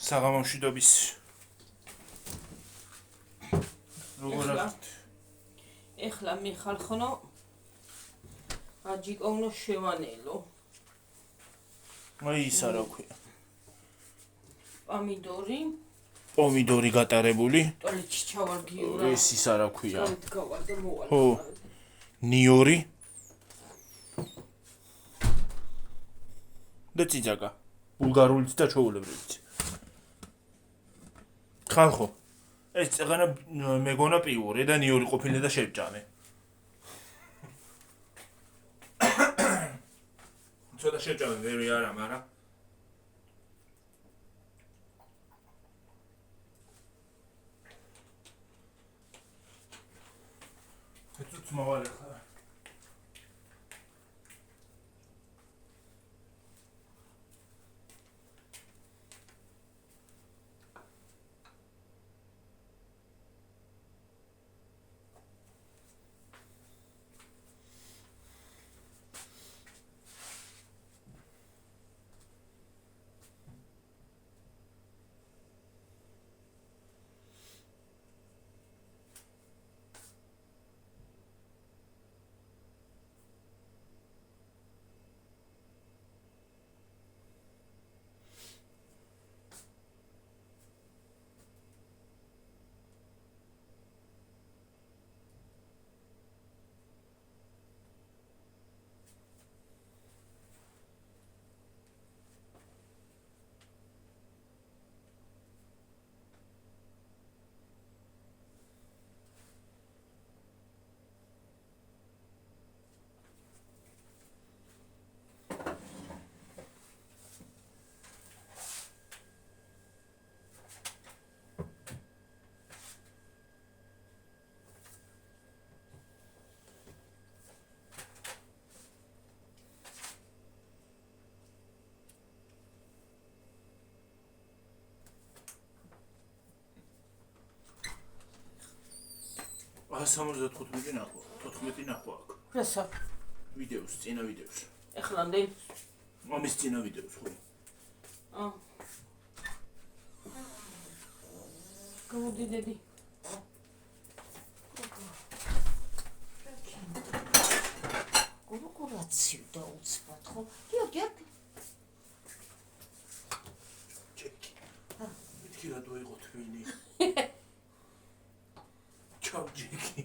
საღამომშვიდობის როგორ ახთ? ეხლა მიხალხნო აჯიკოვნო შევანელო. აი ის არა ქვია. პომიდორი გატარებული. ტოლეთში ჩავარგიურა. ეს ის არა ქვია. გავარდა მოვალ. ხო. ნიორი. და წიწაკა. ბულგარულიც და ჩვეულებრივიც. ხალხო. ეს წეგანა მეგონა პიურე და ნიორი ყოფილი და შევჭამე. ცოტა შევჭამე ვერი არა, მაგრამ ეს მოვალე ხარ. სამოცდათ 15 ნახო, 14 ნახო აქ. რასა? ვიდეოს, წინა ვიდეოს. ეხლამდე? ამის წინა ვიდეოს ხო? გამოდი დედი. კურკურაცი დაუცბად ხო? გიორგი. ჩეკი. მეთქი რატო იყო თქვენი? ჩავჯექი.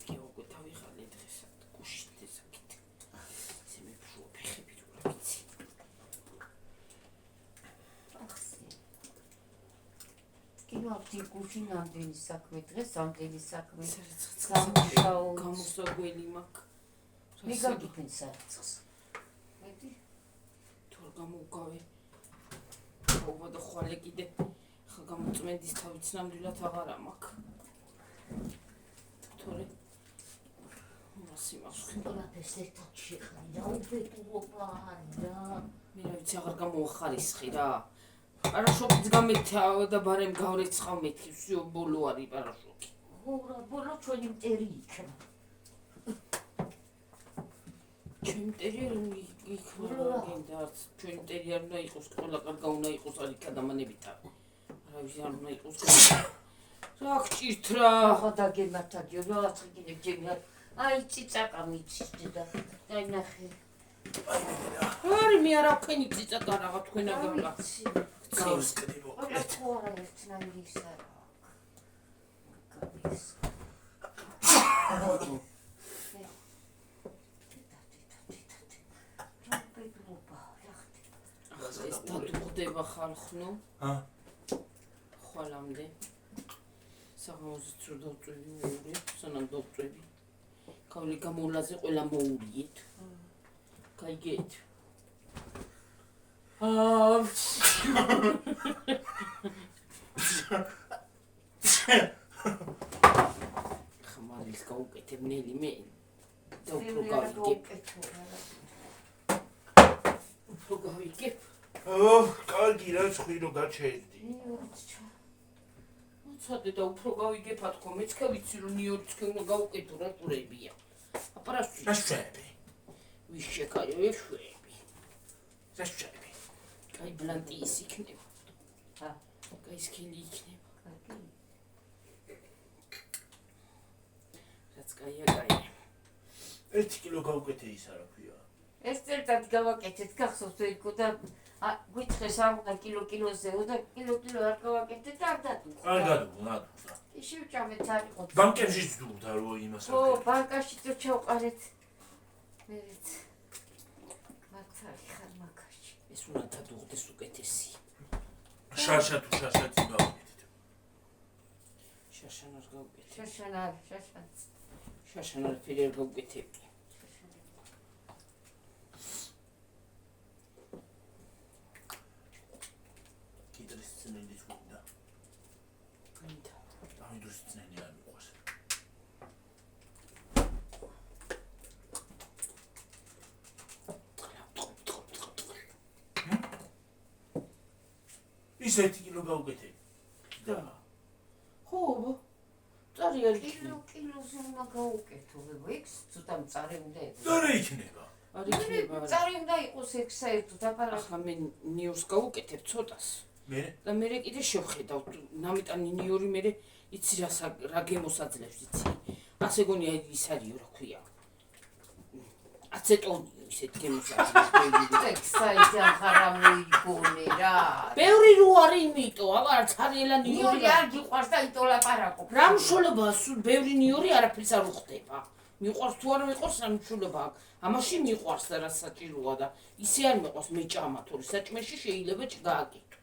გიორგი თავიხალე დღესა გუშინ ესაკით. შემეფშუა ფეხები თუ რა ვიცი. კინოთი გუშინ ამდენი საქმე დღეს ამდენი საქმე. გამოსაგველი მაქვს. მიგაგიფენ საერთოს. მეტი გამოვგავე. ობა და ხვალე კიდე ხა გამოწმენდის თავიც ნამდვილად აღარა მაქვს. თორე მასი მაქვს. ყველაფერს ერთად შეხარი და უბედურობა არა. მე რა ვიცი აღარ გამოახარისხი რა. პარაშოკიც გამეთა და ბარემ გავრეცხავ მეთქი всё ბოლო არის პარაშოკი. ხო რა ბოლო ჩვენი მტერი იქნა. ჩემ ტერიერი იქნება გინდა არც ჩვენ ტერიერი უნდა იყოს ყველა კარგა უნდა იყოს ალიქ ადამიანებით არა ვიცი არ უნდა იყოს რა გჭირთ რა ახლა დაგემართა გიორგი რაღაც კიდე ჯემი აი ციცაკა მიცი და აი ნახე არი მე არა ვქენი ციცაკა რაღა თქვენ აგებლა გავს კდი მოკლედ ხო რა ერთნაირი ისა რა გამის ეს დადუხდება ხალხნო ხვალამდე საღამოზე წურ დავწვევი ორი სანამ დავწვევი კავლი გამოვლაზე ყველა მოურიეთ გაიგეთ ხმარის გაუკეთებ ნელი მე და უფრო გავიგებ უფრო გავიგებ კარგი რა ხვირო გაჩერდი. მოცადე და უფრო გავიგებ ათქო მეც ხე ვიცი რომ ნიორიც უნდა გავუკეთო რა ტურებია. აპარასში. რა შვები? ვის შეკაიო შვები. ზაშჩები. კაი ბლანტი ის იქნება. ჰა. კაი სქილი იქნება. რაც კაია კაი. 1 კილო გავუკეთე ის არა ქვია. ეს წერტად გავაკეთეთ, გახსოვს თუ იქო და გვითხრეს არ უნდა კილოზე და კილო არ გავაკეთეთ და არ დადუხ. არ გადაგუნა. ისე ვჭამეთ არ იყო. ბანკებში ძუდა რო იმას ო, ბანკაში თუ ჩავყარეთ. მერეც. მაგარი ხარ მაგაში. ეს უნდა დადუღდეს უკეთესი. შაშა თუ შაშაც გავუკეთეთ. შაშან არ გავუკეთე. შაშან. შაშან არ ფერი არ გავუკეთები. კიდრის წნელი თუნდა. გინდა. ამიდროს წნელი არ მიყვარს. ის 1 კილო გავუკეთე. და ხო, წარი არ იქნება. კილოზე უნდა გავუკეთო, იქ ცოტა მწარე უნდა იყოს. და რა იქნება? არ იქნება. მწარე უნდა იყოს ეგ საერთოდ აბარა. ახლა მე ნიორს გავუკეთებ ცოტას. მე და მე კიდე შევხედავ ნამიტანი ნიორი მე იცი რა გემოსაძლევს იცი. ასე გონია ის არისო რა ქვია. აცეტონიო ისეთ გემოსაძლევს. ეგ საიდან ხარა მოიგონე რა. ბევრი რო არის იმიტომ, აბა ცარიელა ნიორი ნიორი არ გიყვარს და იტო ლაპარაკობ. რა მშოლება სულ ბევრი ნიორი არაფერს არ უხდება. მიყვარს თუ არ მიყვარს რა მშოლება აქვს. ამაში მიყვარს და რა საჭიროა და ისე არ მიყვარს მე ჭამა თორე საჭმეში შეიძლება ჭგააკეთო.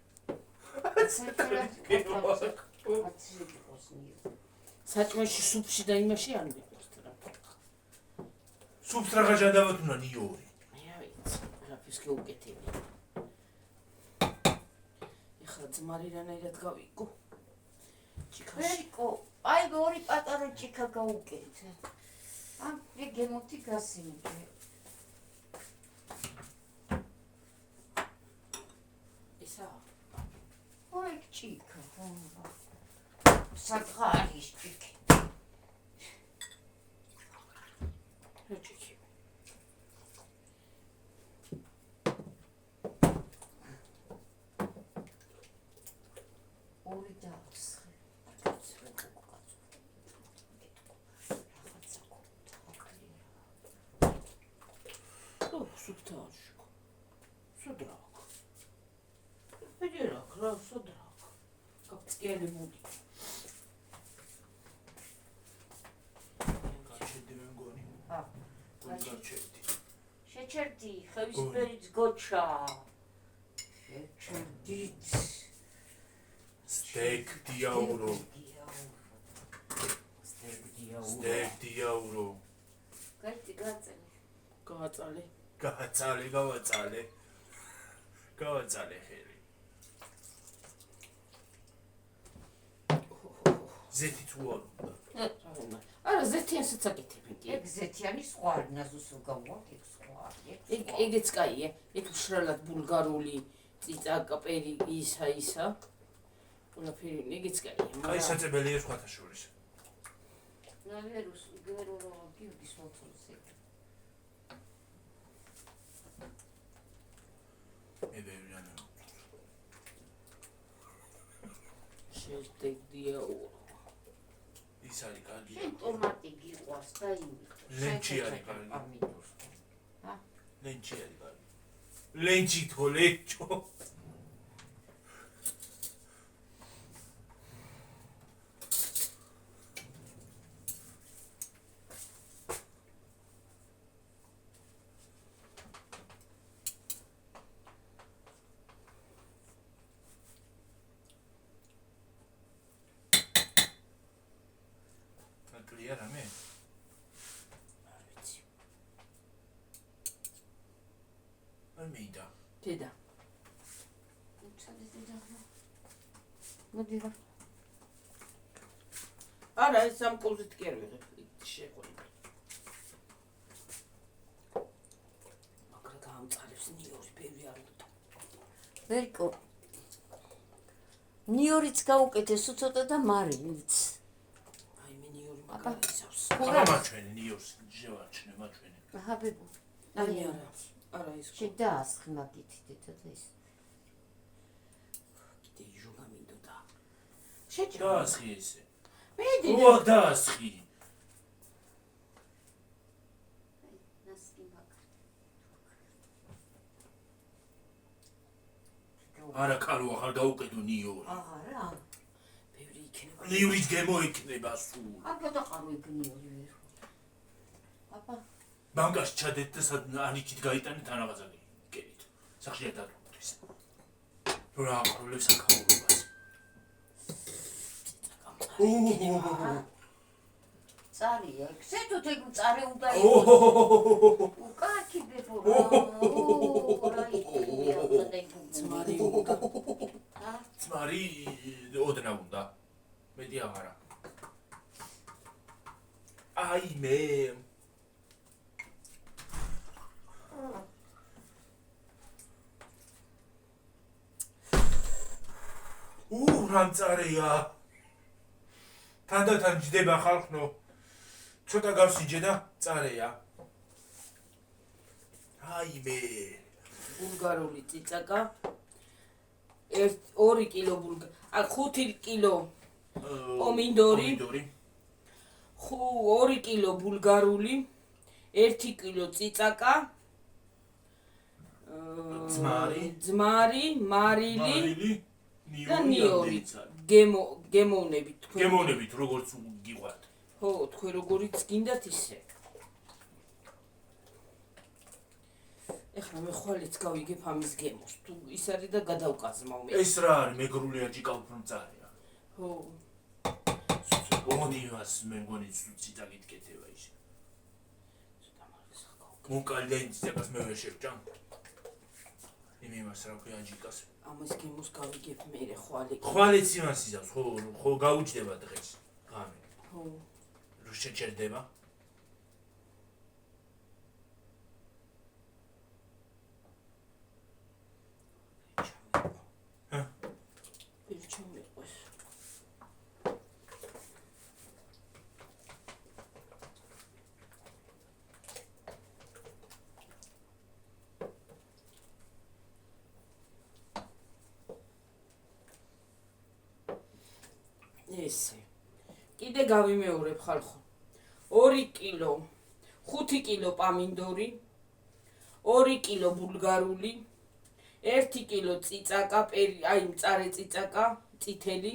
საჭმეში სუპში და იმაში არ მიყვარს რა. სუპს რაღა ჯადავად უნდა ნიორი. მე რა ვიცი, რაფის გეუკეთები. ეხლა ძმარი რანაირად გავიგო. ჭიქაში. ვერიკო, აი ორი პატარა ჭიქა გავუკეთე. მე გემოთი გასინჯე. ესა ორი ჭიქა. სათხა არის ჭიქი. რა ჭიქი. ორი დაუსხე. Субтитраж. Содрак. Поделок, раз содрак. Как скели будет. გაჩერდი მე მგონი. ჰა. გაჩერდი. შეჩერდი, ხევისფერიც გოჩა. შეჩერდით. სტეკ დიაურო. სტეკ დიაურო. სტეკ დიაურო. გაიწი გაწელი. გავაწალე. გავაწალე ხელი. ზეთი თუ არ უნდა. არა, ზეთიანსაც აკეთებენ კი. ეგ ზეთიანი სხვა არ ნაზუსო გავუვათ, ეგ სხვა. ეგეც კაია. ეგ მშრალად ბულგარული წიწაკა პერი ისა. ყველაფერი ეგეც კაია. აი საწებელია სხვათა შორის. ნავერუს გერო გივდის მოწონს ეგ. მე ბევრი არა. შევტეკ დიაურო. ის არის კარგი. შენ ტომატი გიყვარს და იმით. ლენჩი არის კარგი. ამიტომ. ჰა? ლენჩი არის კარგი. ლენჩი თო ლენჩო. ნაკლია რამე? არ ვიცი. არ მეიდა. დედა. მოდი რა. არა, ეს ამ კულზით კი არ ვიღებ. შეყვება. მაგრამ გამწარებს ნიორი ბევრი არ უნდა. ვერიკო. ნიორიც გაუკეთე სუცოტა და მარინიც. აი მე ნიორი მაგარი იცავს. აბა მაჩვენე ნიორს შევარჩნე მაჩვენე. აჰა ბებო. აი არა ის შენ დაასხი მაგით და ეს. კიდე იჟო გამინდოდა. შეჭრა. დაასხი ესე. მედი ო დაასხი. ნასკი მაგ. არა კალო ახალ გაუკეთო ნიორი. აღარა. ბევრი იქნება. ნიორის გემოიქნება სულ. აბა დაყავი გნიორი ვერ. აბა ბანკაში ჩადეთ და ანიქით გაიტანეთ თანაღაზარი. კერით. სახშია დაგუთვის. რა აყროლებს საკაულობას. წარია. ხსეთოთ ეგ წარე უნდა იყოს. უკაკი ბებო. რა იქია ძმარი უნდა. ძმარი ოდნა უნდა. მედი აღარა. აი მე რამწარეა თანდათან ჯდება ხალხნო ცოტა გავსიჯე და წარეა აი მე ბულგარული წიწაკა 2 კილო 5 კილო პომინდორი 2 კილო ბულგარული 1 კილო წიწაკა ძმარი მარილი და ნიორი გემოვნებით თქვენ გემოვნებით როგორც გიყვართ ხო თქვენ როგორიც გინდათ ისე ეხლა მე ხვალიც გავიგებ ამის გემოს თუ ის არის და გადავკაზმავ მე ეს რა არის მეგრული აჯიკა უფრო მწარეა ხო ონივას მე მგონი ციტაგით კეთება ის მოკალდენ ციტაგას მე ვერ შევჭამ იმას რა ქვია აჯიკას ამას გემოს გავიგებ მე ხვალიც იმას იზავს ხო გაუჭდება დღეს ღამე ხო რო შეჭერდება ესე კიდე გავიმეორებ ხალხო 2 კილო 5 კილო პამინდორი 2 კილო ბულგარული 1 კილო წიწაკა აი მწარე წიწაკა წითელი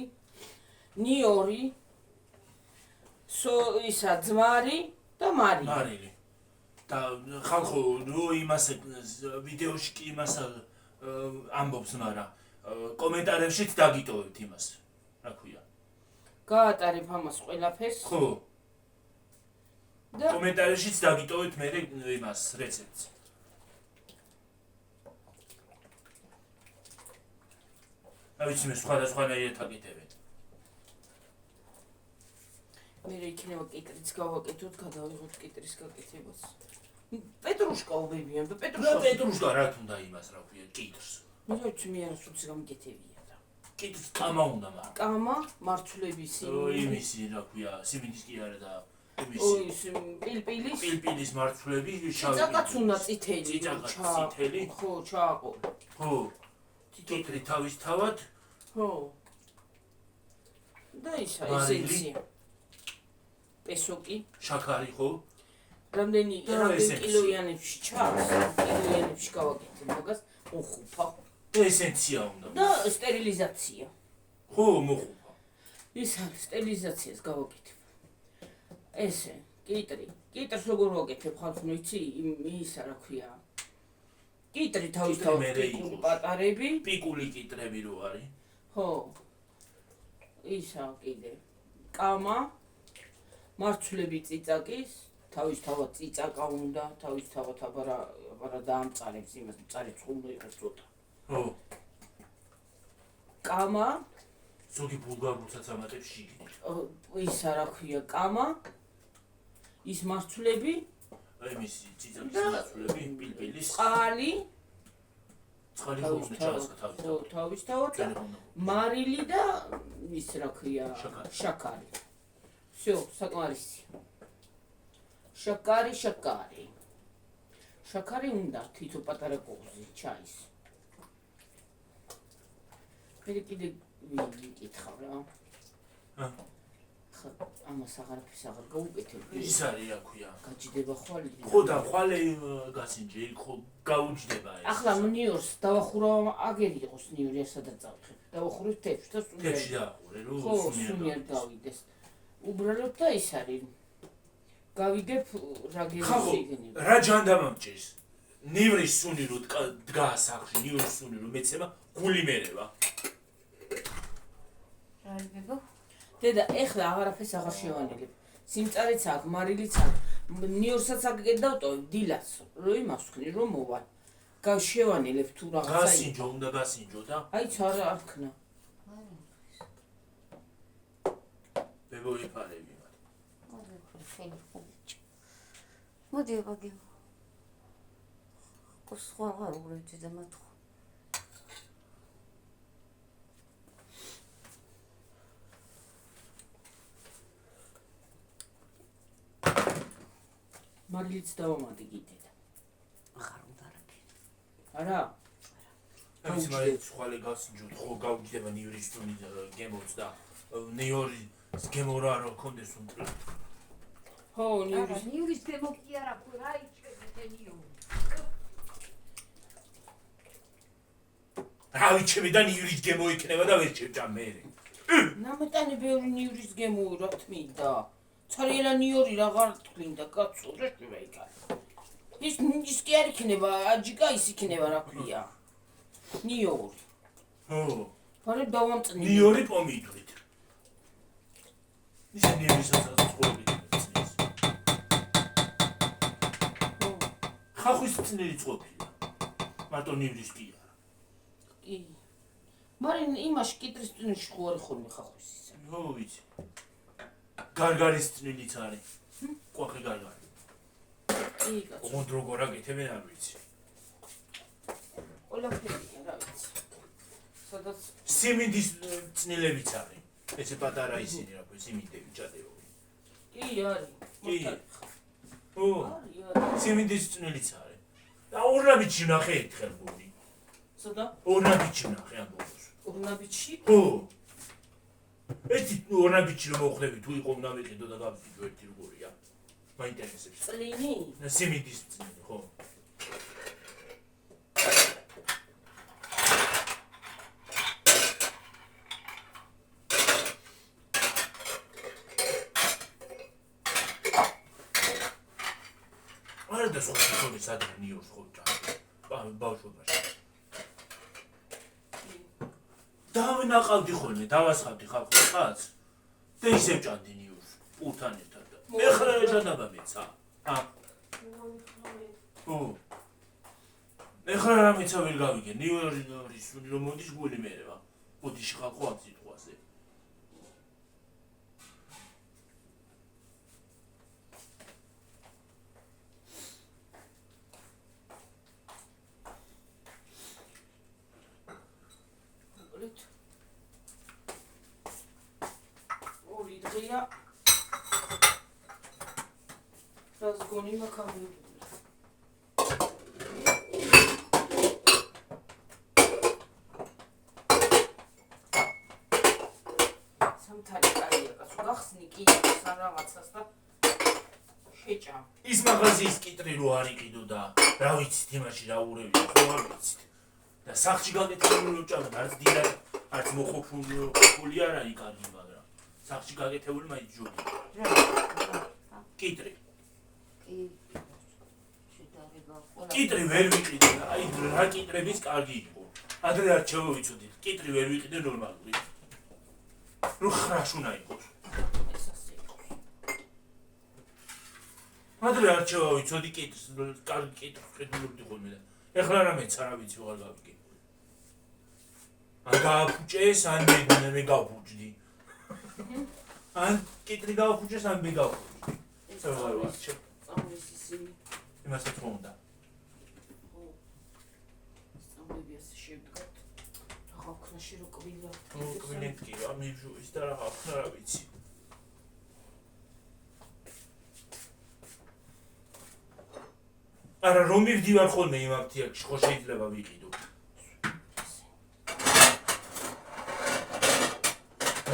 ნიორი ისა ძმარი და მარილი და ხალხო ნუ იმას ვიდეოში კი იმას ამბობს მაგრამ კომენტარებშიც დაგიტოვებთ იმას რა ქვია გაატარებ ამას ყველაფერს ხო და კომენტარებშიც დაგიტოვეთ მე იმას რეცეპტს ავიცი მე სხვადასხვანაირად აკეთებენ მე იქნება კიტრიც გავაკეთოთ გადავიღოთ კიტრის გაკეთებას პეტრუშკა უბებიან და პეტრუშკა რა თუნდა იმას რა ქვია კიტრს მე ვიცი მე არასოდეს გამიკეთებია და კიტრს კამა უნდა მაგრამ კამა მარცვლების იმისი რა ქვია სიმინდის კი არა და იმისი პილპილის მარცვლები წიწაკაც უნდა წითელი წითელი ხო ჩააყო ხო კიტრი თავისთავად ხო და ისა ესენცია პესოკი შაქარი ხო რამდენი კილოიანებში ჩავს კილოიანებში გავაკეთებ მაგას მოხუპა ესენცია უნდა და სტერილიზაცია ხო მოხუპა ის არის სტერილიზაციას გავაკეთებ ესე კიტრს როგორ ვაკეთებ ხალხო იცი ისა რა ქვია კიტრი თავისთავად პიკული პატარები პიკული კიტრები რო არის ხო ისა კიდე კამა მარცვლები წიწაკის თავისთავად წიწაკა უნდა თავისთავად აბარა დაამწარებს იმას მწარე წყული იყოს ცოტა ხო კამა ზოგი ბულგარულსაც ამატებს შიგნით ისა რა ქვია კამა ის მარცვლები იმისი წიწაკის მარცვლები პილპილის წყალი თავისთავად მარილი და ის რა ქვია შაქარი всё საკმარისია შაქარი შაქარი უნდა თითო პატარა კოვზი ჩაის. მე კიდე ვიკითხავ რა. ხა ამას აღარაფერს აღარ გაუკეთებ. ის არის რა ქვია. გაჭდება ხვალე. ხო და ხვალე გასინჯე, ხო გაუჯდება ეს. ახლა ნიუ-იორკს დავახურავ, აგერი იყოს ნიუ-იორკი, სადაც წავხებ. დავახურებ თებში და სულ თებში დაახურე, რომ ხო, სუნიერ გავიდეს. უბრალოდ და ის არის. გავიგებ რა გეშიგნი. რა ჯანდამამჭირს? ნივრის სუნი რო დგას სახში, ნივრის სუნი რო მეცემა, გული მერევა. რა იგებო? დედა, ეხლა აღარაფერს აღარ შევანელებ. სიმწარეც აქვს, მარილიც აქვს. ნიუ-იორკსაც აგედავტოვებ დილას, რომ იმას ვქნი, რომ მოვალ. შევანელებ თუ რაღაცა. გასინჯო, უნდა გასინჯო და აი, არა არ ქნა. ბებოიფარები მათ. მოდი აბაგე. სხვა აღარ უბრალოდ და მათ მარილიც დავამატე კიდე და. აღარ უნდა არაფერი. არა? ამის მაინც ხვალე გასინჯო, ხო გაუჯდება ნივრის სუნი გემოც და ნიუ-იორკის გემო რა რო კონდეს უნდა. ხო, ნიუ-იორკის ნიურის გემო კი არა, რა იჩვენე ნიურის. რა ვიცი და ნიურის გემო იქნება და ვერ შეჭამ მე. ნამეტანი ბევრი ნიურის გემო რა თმინდა. ცარიელა ნიუ-იორკი აღარ თქინდა კაცო, რა შევა იქა. ის კი არ იქნება, აჯიკა ის იქნება რა ქვია. ნიუ-იორკი. ხო. მაგრამ დავამწნი. ნიუ-იორკი პომიდორით. ის ნიურისაც აწყვეტი. ხახვის წნილი წყობია. მარტო ნივრის კი არა. კი. მაგრამ იმაში კიტრის წნილში ხო არ ხოლმე ხახვის ისა. ხო ვიცი. გარგარის წნილიც არის. ყვახი გარგარი. კი, კაცო. ოღონდ როგორ აკეთებენ არ ვიცი. ყველაფერია რა ვიცი. სადაც სიმინდის წნილებიც არის. ესე პატარა ისინი რა ქვია, სიმინდები ჩადეორი. კი არის. კი. ო, არის. სიმინდის წნილიც არის. და ორნაბიჩი ვნახე ერთხელ გული. სადა? ორნაბიჩი ვნახე ამ ბოლოს. ორნაბიჩი? ხო. ერთი ორნაბიჩი რომ მოხდები თუ იყო უნდა ვიყიდო და გავიგო ერთი როგორია. მაინტერესებს. წლინი? სიმინდის წნილი, ხო. არა და სხვა შეხოლის ადრე ნიუს ხო ჭამე. ბავშვობაში. დავინაყავდი ხოლმე, დავასხავდი ხალხის ხალხს და ისევ ჭამდი ნიუს პურთან ერთად. ეხლა ეჭადა მეცა. ო. ეხლა რა მეცა ვერ გავიგე, ნიუის სუნი რომ მოდის გული მერევა. ბოდიში ხალხო ამ სიტყვაზე. ორი დღეა разгони макабри სამთარი კარია კაცო გახსნი კი სამ რაღაცას და შეჭამ ის მაღაზიის კიტრი რო არ იყიდო და რა ვიცით იმაში რა ურევია ხო არ ვიცით და სახში გაკეთებული რო ჭამდა არც დილად არც მოხოფული არა იკარგი მაგრამ სახში გაკეთებული მაინც ჯობია კიტრი კიტრი ვერ ვიყიდე აი რა კიტრების კარგი იყო ადრე არ შევიცოდით კიტრი ვერ ვიყიდე ნორმალური რო ხრაშუნა იყოს ადრე არ შევიცოდი კიტრს კარგი კიტრს ყიდულობდი ხოლმე და ეხლა რა მეც არ ვიცი ვარ გავიგე ან გააფუჭეს ან მე გავფუჭდი ან კიტრი გავაფუჭეს ან მე გავფუჭდი ეს რა ვარ წამლის ისინი იმასაც მომდა წამლებიას შევდგათ რა ხქნაში რო კვილა კვილენტი ამიჟუის და რა ხქნა რა ვიცი არა რომ მივდივარ ხოლმე იმ აფთიაქში ხო შეიძლება ვიყიდო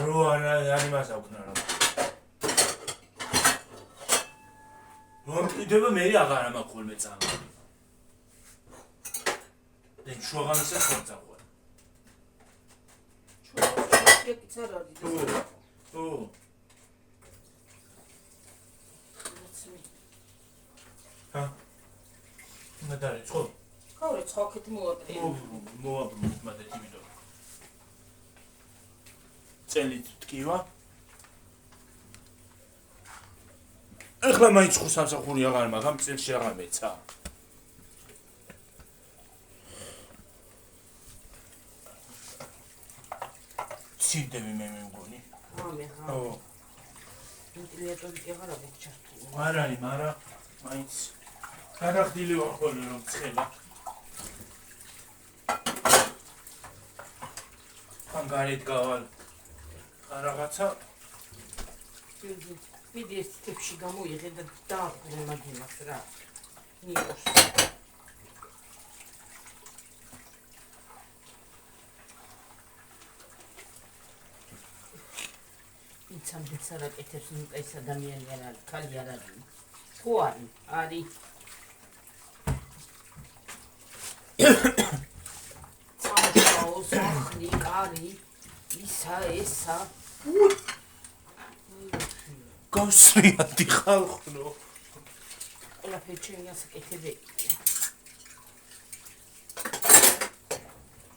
რო არ იმას აქვნა რა მომყიდება მე აღარ მაქვს ხოლმე წამალი და შუაღანასაც ხომ წაყვარ შეკიც არ არის ო ჰა მადარი ხო ხავრე ცხოქეთ მოატრია მოაბრუნოთ მადე თვითონ წელით ტკივა ეხლა მაინც ხო სამსახური აღარ მაქვს ამ წელში აღარ მეცა ცივდები მე მგონი ამე ხა ო ინტელექტუალი აღარ აქვს ჩართული არ არის მაგრამ მაინც გადახდილი ვარ ხოლმე რომ ცხელა ან გარეთ გავალ რაღაცა მიდი ეს ტიპში გამოიღე და დააყურე მაგინას რა ნიკოს იცამ ბიცარაკეთებს ნუკა ეს ადამიანი არ არის ქალი არ არის ხო არის წამოშაოს ახლი კარი ისა ესა გასრიადი ხალხო ყველაფერი ჩემი ასაკეთებელია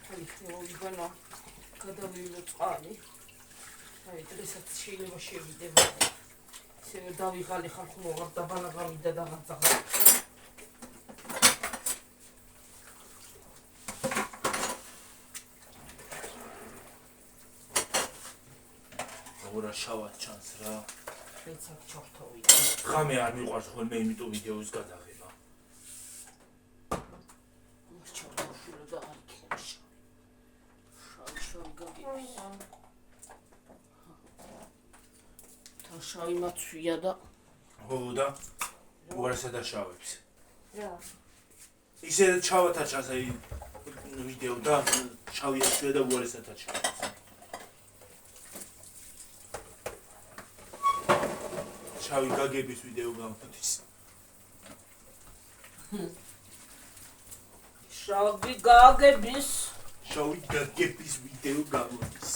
ხალი ხმოვიბანა გადავივლო წყალი აი დღესაც შეიძლება შევიდება ისევე დავიღალი ხალხო მოღარ დაბანაღამი და დაღაწაღა ორა შავად ჩანს რა ეცაკ ჩორთოვი ხამე არ მიყვარს ხოლმე იმიტომ ვიდეოს გადაღება ჩორთოვშულო და არ იქნება შავი გაგივის თან შავი მაცვია და ხო და უარესა დაშავებს რა ისე ჩავათა ჩანს აი ვიდეო და შავი აცვია და უარესა დაშავებს შავი გაგების ვიდეო გამოვთვის შავი გაგების შავი გაგების ვიდეო გამოვთვის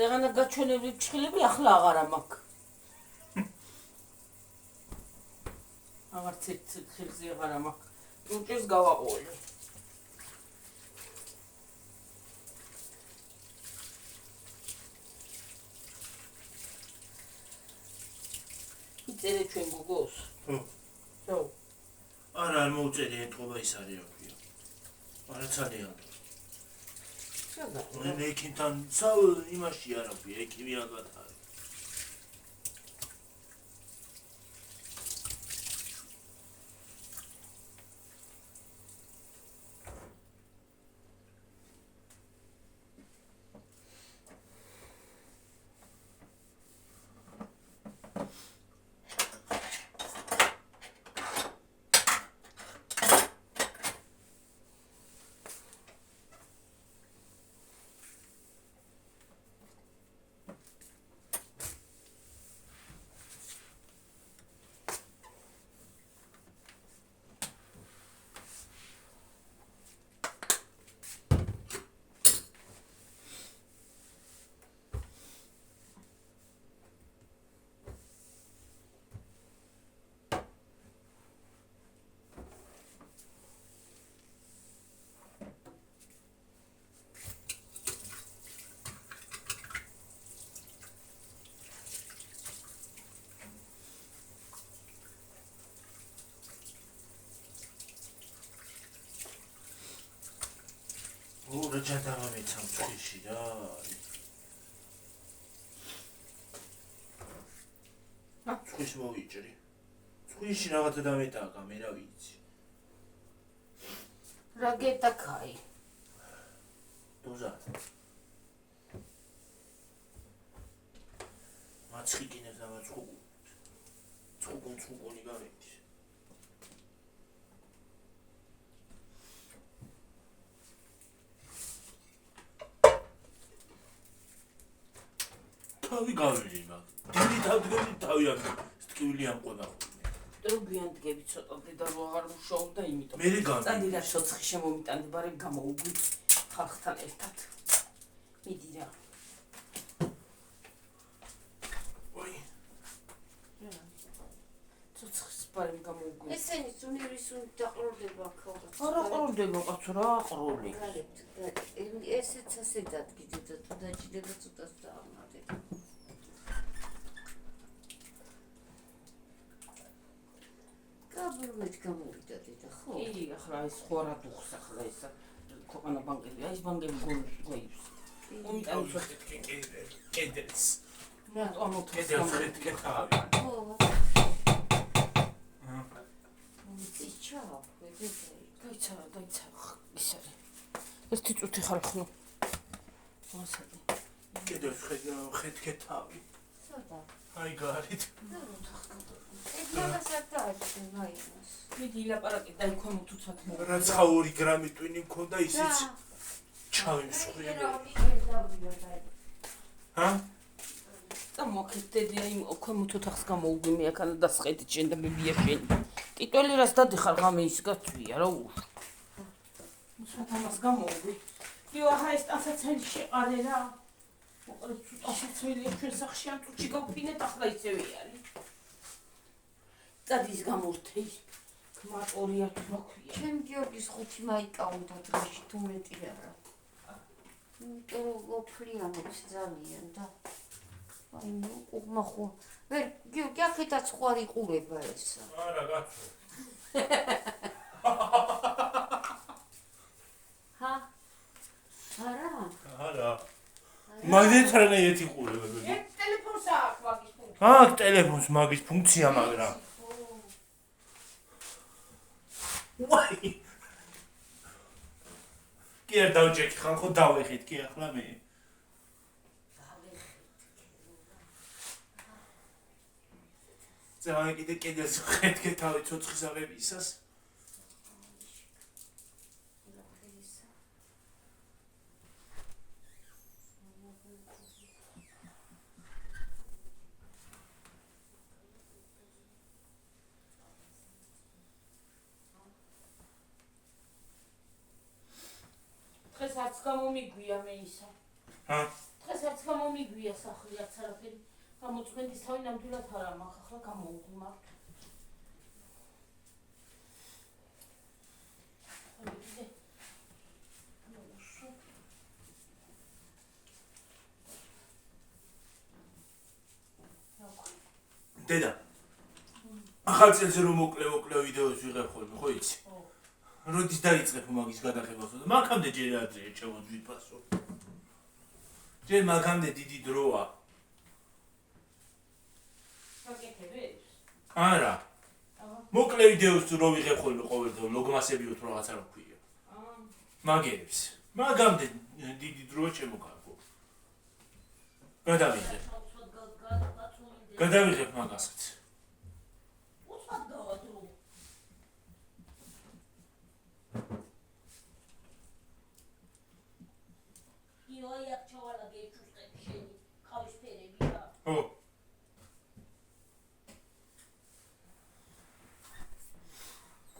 წეღანა გაჩვენებული ჭხილები ახლა აღარა მაქვს აღარც ერთ ხილზე აღარა მაქვს უჭერს გავაყოლე იწერე ჩვენ გოგოს ხო არა არ მოუწედე ეთყობა ის არის რა ქვია არა ძალიან მე ექიმთან იმაში არ აქვს ექიმი ალბათ არის ჯადაღა მეცამ წვიში რა არის. წვის მოვიჭრი. წვიში რაღაცა დამეტაკა, მე რა ვიცი. რა გეტაკაი? დოზა. მაცხიკინებს და მაცხუკუნ. წყუკუნი გამედის. თავი გავილი მაგ. დიდი თავდგები თავი აქვს. ტკივილი ამ ყოლა. დროგიან დგები ცოტა და რო აღარ მუშაობდა იმიტომ. მე რიგავი. წადი რა შოცხი შემომიტანდება რა გამოუგვით ხალხთან ერთად. მიდი რა. ვაი. ცოცხის ბარემ გამოუგვით. ესენი უნივერსიტეტი დაყროლდება ხოლმე. არა ყროლდება კაცო რა ყროლი. ესეც ასე დადგიდე და თუ დაჭირდება ცოტას დაამატე. კაბურმეთ გამოვიდა დედა ხო? კი, ახლა ეს ხო არა დუხს ახლა ეს ქვეყანა ბანკები, აი ეს ბანკები გოლის. თავი ხეთკე კედელს. რა ამოთ კედელს ხეთკე თავი. ხო. მიწიჩა, დაიცა ის არის. ერთი წუთი ხარ ხნო. მოსადი. კედელს ხეთკე თავი. სადა? აი გარეთ. მიდი ლაპარაკი დაიქვემოთ უცად მო. რაც 2 გრამი ტვინი მქონდა ისიც ჩავი მსხვილი. ჰა? წამოქეთ დედი აი ქვემოთ ოთახს გამოუგვიმე აქანა დასყედით შენ და მებია შენ. კიტველი რას დადიხარ ღამე ის გაწვია რა უ. მუსვათ ამას გამოუგვი. იო ახლა ეს ტანსაცმელი შეყარე რა. მოყოლე ტანსაცმელი ჩვენ სახში ამ წუთში გავფინეთ ახლა ისევე არის. წადის გამორთე ქმატორია თუ რა ქვია. ჩემ გიორგის 5 მაიკაუნდა დროში თუ მეტი არა. იმიტომ რომ ოფლიანობს ძალიან და აი ნუ უღმახო. ვერ გიორგი აქეთაც ხო არ იყურება ესა. არა გაწვე. ჰა? არა? არა. მაგდეთ რა ერთი ყურება. ტელეფონს აქვს მაგის ფუნქცია. აქ ტელეფონს მაგის ფუნქცია მაგრამ. ვაი. კი არ დავჭექი ხან ხო დავეხით კი ახლა მე. ზაი კიდე კედელს ხეთკე თავი ცოცხის აღებისას. დღეს არც გამომიგვია მე ისა. ჰა? დღეს არც გამომიგვია სახლი არც არაფერი. გამოწმენდის თავი ნამდვილად არა მაგ ახლა გამოუღმა. დედა. ახალ წელს რომ მოკლე ვიდეოს ვიღებ ხოლმე, ხო იცი? როდის დაიწყებ მაგის გადაღებასო და მაგამდე ჯერ ადრე ჩავოძვიფასო. ჯერ მაგამდე დიდი დროა. გაკეთებებს? არა. აბა. მოკლე ვიდეოს რო ვიღებ ხოლმე ყოველდღე ლოგმასებიო თუ რაღაცა რა ქვია. მაგერებს. მაგამდე დიდი დროა შემოგარგო. გადავიღებ მაგასაც. უცბად გავადრო. იოი აქ ჩავალაგე ჩუსტები შენი ყავისფერები რა. ხო.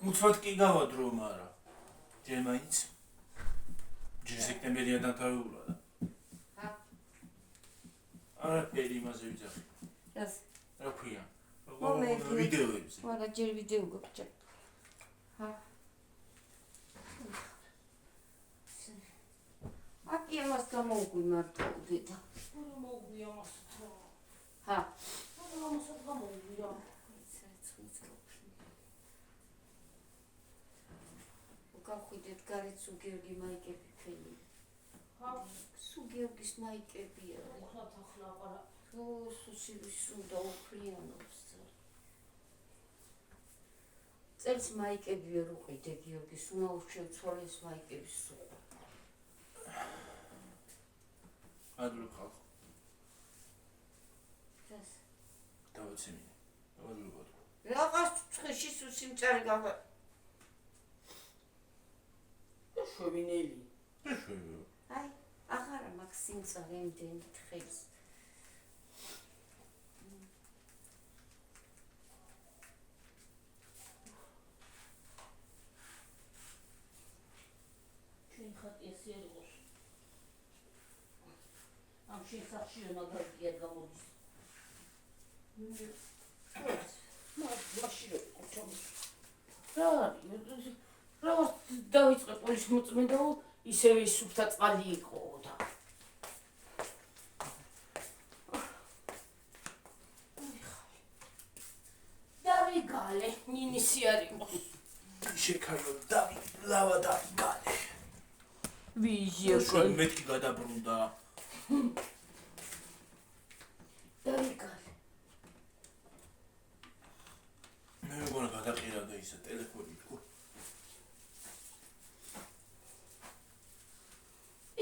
უცბად კი გავადრო, მაგრამ ჯერ მაინც ჯერ სექტემბერიდან დამთავრებულა და. ჰა? არაფერი იმაზე ვიძახი. რას? რა ქვია? მომენტი. ვიდეოებზე. ვარა ჯერ ვიდეო გაგჭა. ჰა? აკი ამას გამოვუგვი მარტო დედა. რა მოუგვია მასა. ჰა? რა მასა გამოუგვია. გავხვიდეთ გარეთ სულ გიორგი მაიკები ფენი. სულ გიორგის მაიკებია. ახლა აყარა. ო სუსილის უნდა უფლიანობს. წელს მაიკები ვერ უყიდე გიორგის, უნდა შევცვალეს მაიკების სულ. ადრე ხალხ ეს დავაცემინე. დავაძლევად. რაღაც ცხეში სუსიმჭარი გავა. შვენელი. აი, აღარა მაქვს სიმწა რამდენი თხეს. ჩვენ ხატი ესე იყოს. ამ შესახში მაგარია გამოდის. მაშინ რა დავიწყე პოლის მოწმენდა ისევე სუფთა წყალი იყო და დავიგალე ნინისი არ იყოს შეკაიო დავი ლავა დავიგალე ვიზიო შენ მეთქი გადაბრუნდა დავიგალე მე მგონა გადაყირა და ისა ტელეფონი თქო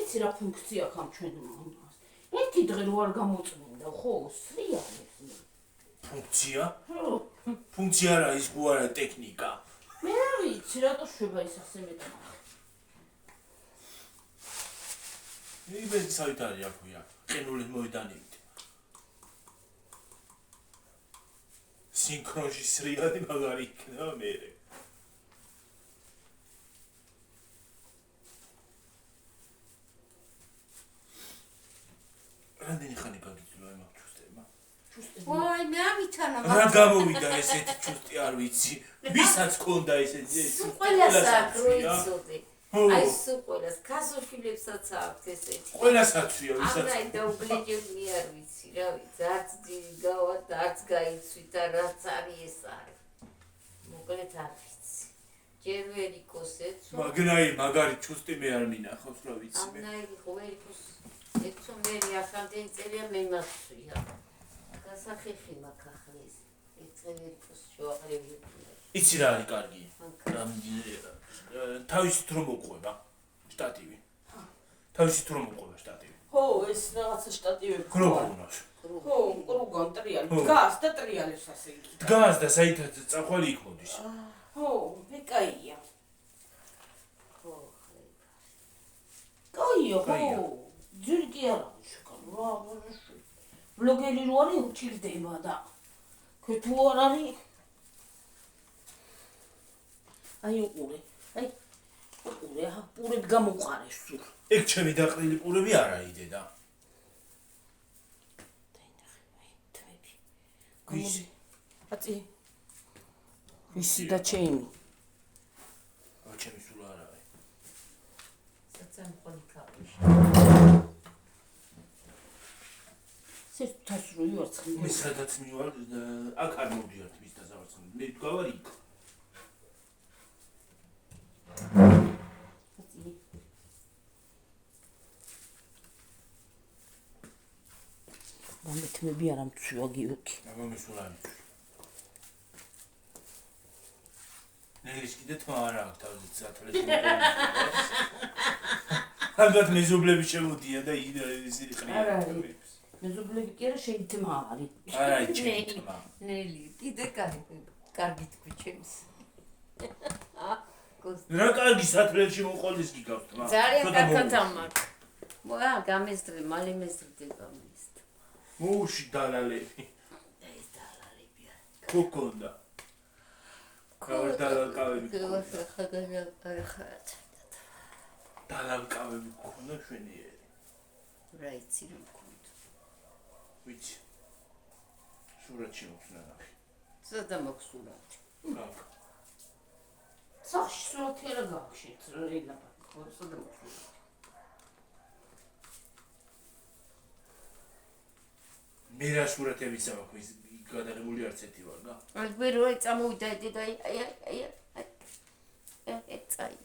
იცი რა ფუნქცია აქვს ამ ჩვენ მომას ერთი დღე რო არ გამოწმინდა ხო სრიალებს ფუნქცია? ფუნქცია რა ის გუ არა ტექნიკა მე არ ვიცი რატო შვება ის ასე მეტყვი იბედი საით არის აქვია ყინულის მოედანივით სინქრონში სრიალი მაგარი იქნება მერე რამდენი ხანი გაგიწვია იმ ჩუსტებმა? ვაი, მე ამითანა რა გამოვიდა ესეთი ჩუსტი არ ვიცი ვისაც ქონდა ესეთი ყველას აქვს რო იცოდე აი სულ ყველას კასოშილებსაც აქვს ესეთი ყველასაცვია ვისაც აი დაუგლიჯებნი არ ვიცი რა ვიცი არც ძილი გავა და არც გაიცვი და რაც არის ეს არის მოკლედ არ ვიცი ჯერ ვერ იყოს ეცო მაგნაი მაგარი ჩუსტი მე არ მინახავს რა ვიცი მე ამნაირი ხო ვერ იყოს ეცო მე ახამდენ წერია მე მასვია გასახიხი მაქვს ახლა ეს ეცე ვერ იყოს შოაღრები იცი რა არის კარგი თავისით რომ მოყვება შტატივი თავისით რომ მოყვება შტატივი ხო ეს რაღაცა შტატივები კრუგუნავს ხო კრუგან ტრიალი დგას და ტრიალებს ასე იგი დგას და საითაც წახვალი იქ მოდის ხო მე კაია ხო კაია ხო ძვირი კი არა შეკარო რა ბლოგერი რო არის უჭირდება და თუ არ არის აი უყურე აი უყურე პურები გამოყარეს სულ ეგ ჩემი დაყრილი პურები არა იდედა ვისი აწი ვისი და ჩემი ჩემი სულ არ არის საცან ხოლი კაპუში ეს თასრუ იარცხი მე სადაც მივალ აქ არ მოვდიართ მის დასავარცხნ მე ვდგავარ იქ მომეთმები არ ამწვია გიორგი აბა მე სულ არ ვიცი ნელის კიდე თმა არ აქვს თავზე სათვალეს ალბათ მეზობლები შემოდიან და ისინი ყრიან არ არის მეზობლები კი არა შეიძლება არის არ არის ჩემი თმა ნელი კიდე კარგი თქვი ჩემს რა კარგი სათვალეში მოყოლის გიგავთ თმა ძალიან კარგად ამაქვს მოა გამესწრე მალე მესწრდება მის მოუში დალალები ეს დალალებია ქოკონდა დალალკავები დალალკავები ქონდა შვენიერი რა იცი რომ გქონდა ვიცი სურათში მოხსნა ნახე სადა მაქსურათი გაკ სახში სურათი არა გაქვს რელა ხო სადა მაქსურათი მე რა სურათებიც აქვს ის გადაღებული არც ერთი ვარ გა აი ვერ რო წამოვიდა და აი ეცაი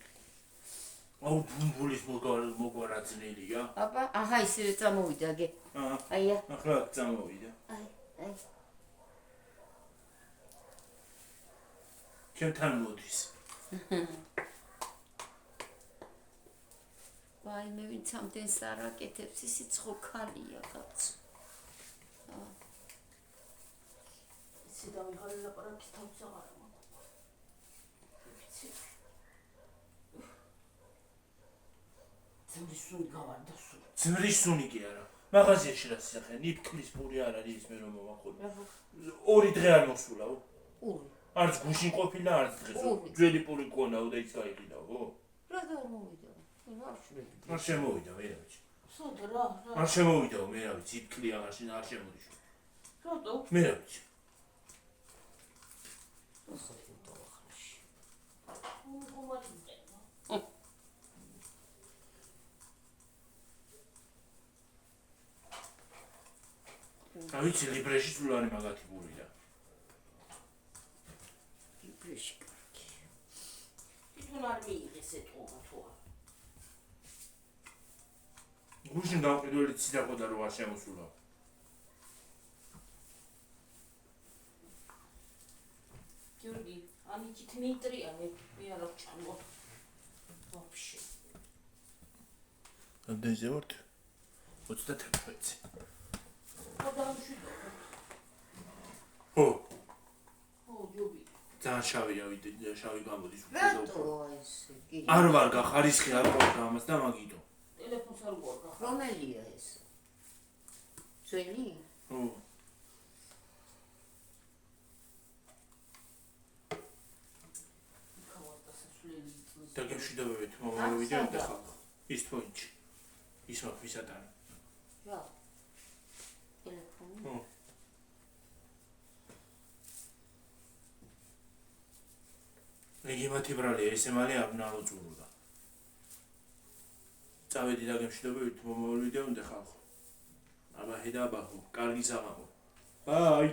აუ ბუმბულის მოგვარაძლელია. აბა, აჰა, ისე წამოვიდა გე. აია. ახლა წამოვიდა. აი. ჩემთან მოდის. ვაი, მე ვინც ამდენს არ აკეთებს, ისი ცხოქალია კაცო. ისე დავიღალე ლაპარაკის თავს აღარ მაქვს. ძმრის სუნი გავარდა სულ. ძმრის სუნი კი არა. მაღაზიაში რა სიახე, ნიფქლის პური არ არის მე რომ მოვახოლე. 2 დღე არ მოსულაო. ორი. არც გუშინ ყოფილა, არც დღეს. ძველი პური გქონაო და ის გაიყიდაო. რა დამოვიდა? რა შვედი. არ შემოვიდა მე რა ვიცი. სოდა რა. არ შემოვიდაო მე რა ვიცი, ნიფქლი არ შემოდიშო. რატო? მე რა ვიცი. ვიცი ლიბრეში სულ არის მაგათი პური და ლიბრეში კარგი. თვითონ არ მიიღეს ეთქობა თუ არა. გუშინ დამყიდველი ციდაყო და რო არ შემოსულა. გიორგი, ანიჭით მიიტრია მე არ აღჭამო. ვაფშე. რამდენზე ვართ? 31-ზე. ო, ჯობი. ძალიან შავია შავი გამოდის. რატო ესე კი? არ ვარ გახარისხი არ ყავდა ამას და მაგიტო. ტელეფონს არ გვაქვს. რომელია ეს? ძველი? ო. დაგემშვიდობებით მომავალ ვიდეომდე ხალხო. ის პოინტში. ის ვისატანი. რა? ტელეფონი? ო. ეგიმათი ბრალია, ესე მალე აბნაო წურულა. წავედი დაგემშვიდობებით მომავალ ვიდეომდე ხალხო. აბა ჰედა აბახო, კარგი სამაყო. ბაი.